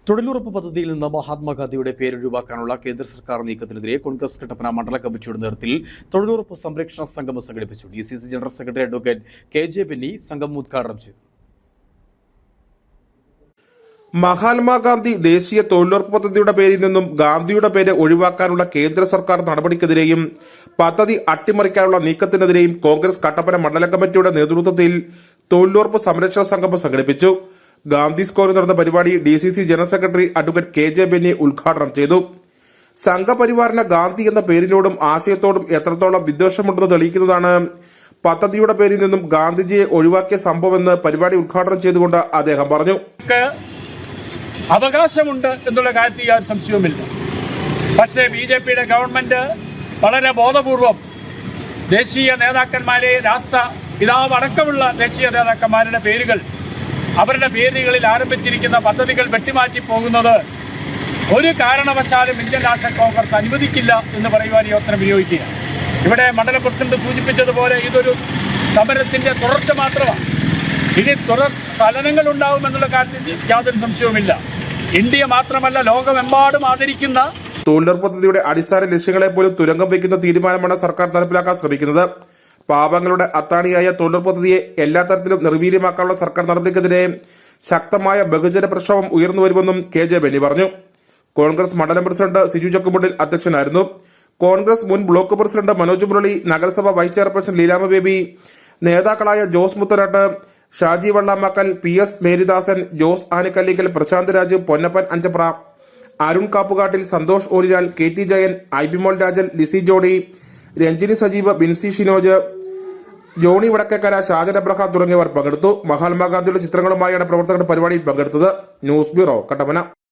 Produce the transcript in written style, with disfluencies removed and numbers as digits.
തൊഴിലുറപ്പ് പദ്ധതിയിൽ നിന്ന് മഹാത്മാഗാന്ധിയുടെ പേരൊഴിവാക്കാനുള്ള കേന്ദ്ര സർക്കാർ നീക്കത്തിനെതിരെ കോൺഗ്രസ് കട്ടപ്പന മണ്ഡല കമ്മിറ്റിയുടെ നേതൃത്വത്തിൽ തൊഴിലുറപ്പ് സംരക്ഷണ സംഗമം സംഘടിപ്പിച്ചു. DCC general secretary advocate KJ Benny സംഗമം ഉദ്ഘാടനം ചെയ്തു. മഹാത്മാഗാന്ധി ദേശീയ തൊഴിലുറപ്പ് പദ്ധതിയുടെ പേരിൽ നിന്നും ഗാന്ധിയുടെ പേര് ഒഴിവാക്കാനുള്ള കേന്ദ്ര സർക്കാർ നടപടിക്കെതിരെയും പദ്ധതി അട്ടിമറിക്കാനുള്ള നീക്കത്തിനെതിരെയും കോൺഗ്രസ് കട്ടപ്പന മണ്ഡല കമ്മിറ്റിയുടെ നേതൃത്വത്തിൽ തൊഴിലുറപ്പ് സംരക്ഷണ സംഗമം സംഘടിപ്പിച്ചു. ഗാന്ധി സ്ക്വയറിൽ നടന്ന പരിപാടി DCC general secretary advocate KJ Benny ഉദ്ഘാടനം ചെയ്തു. സംഘപരിവാറിന് ഗാന്ധി എന്ന പേരിനോടും ആശയത്തോടും എത്രത്തോളം വിദ്വേഷമുണ്ടെന്ന് തെളിയിക്കുന്നതാണ് പദ്ധതിയുടെ പേരിൽ നിന്നും ഗാന്ധിജിയെ ഒഴിവാക്കിയ സംഭവമെന്ന് പരിപാടി ഉദ്ഘാടനം ചെയ്തുകൊണ്ട് അദ്ദേഹം പറഞ്ഞു. അവകാശമുണ്ട് എന്നുള്ള കാര്യത്തിൽ യാതൊരു സംശയവുമില്ല. പക്ഷേ BJPയുടെ ഗവൺമെന്റ് വളരെ ബോധപൂർവം ദേശീയ നേതാക്കന്മാരെ, രാഷ്ട്ര പിതാവ് അടക്കമുള്ള ദേശീയ നേതാക്കന്മാരുടെ പേരുകൾ, അവരുടെ പേരുകളിൽ ആരംഭിച്ചിരിക്കുന്ന പദ്ധതികൾ വെട്ടിമാറ്റി പോകുന്നത് ഒരു കാരണവശാലും ഇന്ത്യൻ നാഷണൽ കോൺഗ്രസ് അനുവദിക്കില്ല എന്ന് പറയുവാൻ ഈ അവസരം വിനിയോഗിക്കുക. ഇവിടെ മണ്ഡലം പ്രസിഡന്റ് സൂചിപ്പിച്ചതുപോലെ ഇതൊരു സമരത്തിന്റെ തുടർച്ച മാത്രമാണ്. ഇനി തുടർ ചലനങ്ങൾ ഉണ്ടാവുമെന്നുള്ള കാര്യത്തിൽ യാതൊരു സംശയവുമില്ല. ഇന്ത്യ മാത്രമല്ല, ലോകമെമ്പാടും ആദരിക്കുന്ന തൊഴിലുറപ്പ് പദ്ധതിയുടെ അടിസ്ഥാന ലക്ഷ്യങ്ങളെ പോലും തുരങ്കം വയ്ക്കുന്ന തീരുമാനമാണ് സർക്കാർ നടപ്പിലാക്കാൻ ശ്രമിക്കുന്നത്. പാവങ്ങളുടെ അത്താണിയായ തൊഴിലുറപ്പ് പദ്ധതിയെ എല്ലാ തരത്തിലും നിർവീര്യമാക്കാനുള്ള സർക്കാർ നടപടിക്കെതിരെ ശക്തമായ ബഹുജന പ്രക്ഷോഭം ഉയർന്നു വരുമെന്നും KJ ബെന്നി പറഞ്ഞു. കോൺഗ്രസ് മണ്ഡലം പ്രസിഡന്റ് സിജു ചക്കുമുണ്ടിൽ അധ്യക്ഷനായിരുന്നു. കോൺഗ്രസ് മുൻ ബ്ലോക്ക് പ്രസിഡന്റ് മനോജ് മുരളി, നഗരസഭ വൈസ് ചെയർപേഴ്സൺ ലീലാമ ബേബി, നേതാക്കളായ ജോസ് മുത്തനാട്ട്, ഷാജി വള്ളാമക്കൽ, PS മേരിദാസൻ, ജോസ് ആനിക്കല്ലിക്കൽ, പ്രശാന്ത് രാജ്, പൊന്നപ്പൻ അഞ്ചപ്ര, അരുൺ കാപ്പുകാട്ടിൽ, സന്തോഷ് ഓലിലാൽ, KT ജയൻ, ഐബിമോൾ രാജൻ, ലിസി ജോഡി, രഞ്ജിനി സജീവ്, ബിൻസി ഷിനോജ്, ജോണി വടക്കേക്കര, ഷാജൻ അബ്രഹാം തുടങ്ങിയവർ പങ്കെടുത്തു. മഹാത്മാഗാന്ധിയുടെ ചിത്രങ്ങളുമായാണ് പ്രവർത്തകർ പരിപാടിയിൽ പങ്കെടുത്തത്. News bureau, Kattappana.